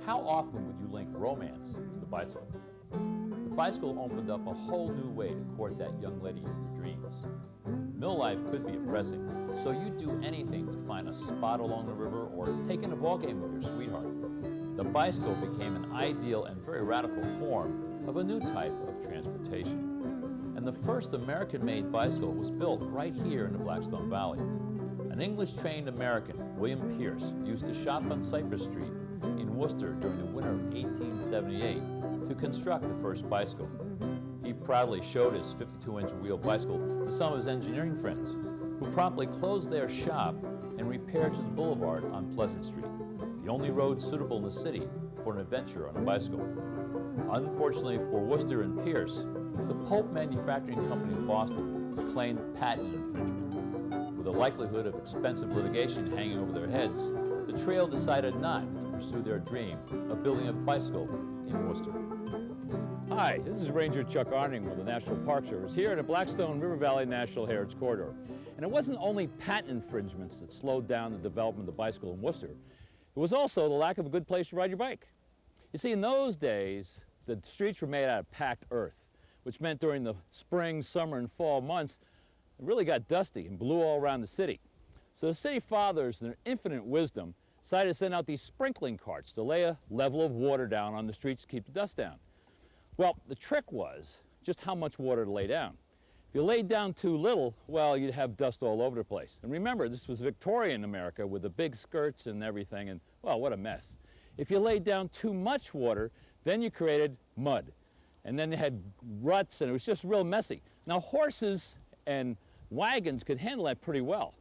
How often would you link romance to the bicycle? The bicycle opened up a whole new way to court that young lady of your dreams. Mill life could be oppressing, so you'd do anything to find a spot along the river or take in a ball game with your sweetheart. The bicycle became an ideal and very radical form of a new type of transportation. And the first American-made bicycle was built right here in the Blackstone Valley. An English-trained American, William Pierce, used to shop on Cypress Street in Worcester during the winter of 1878 to construct the first bicycle. He proudly showed his 52-inch wheel bicycle to some of his engineering friends, who promptly closed their shop and repaired to the boulevard on Pleasant Street, the only road suitable in the city for an adventure on a bicycle. Unfortunately for Worcester and Pierce, the Pope Manufacturing Company of Boston claimed patent infringement. With the likelihood of expensive litigation hanging over their heads, the trail decided not to pursue their dream of building a bicycle in Worcester. Hi, this is Ranger Chuck Arning with the National Park Service here in the Blackstone River Valley National Heritage Corridor. And it wasn't only patent infringements that slowed down the development of the bicycle in Worcester. It was also the lack of a good place to ride your bike. You see, in those days, the streets were made out of packed earth, which meant during the spring, summer, and fall months, it really got dusty and blew all around the city. So the city fathers, in their infinite wisdom, decided to send out these sprinkling carts to lay a level of water down on the streets to keep the dust down. Well, the trick was just how much water to lay down. If you laid down too little, well, you'd have dust all over the place. And remember, this was Victorian America with the big skirts and everything, and, well, what a mess. If you laid down too much water, then you created mud. And then you had ruts, and it was just real messy. Now, horses and wagons could handle that pretty well,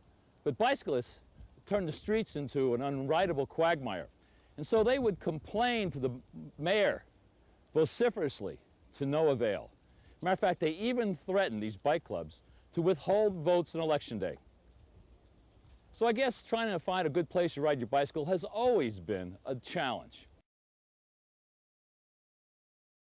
but bicyclists turned the streets into an unrideable quagmire. And so they would complain to the mayor vociferously to no avail. Matter of fact, they even threatened these bike clubs to withhold votes on election day. So I guess trying to find a good place to ride your bicycle has always been a challenge.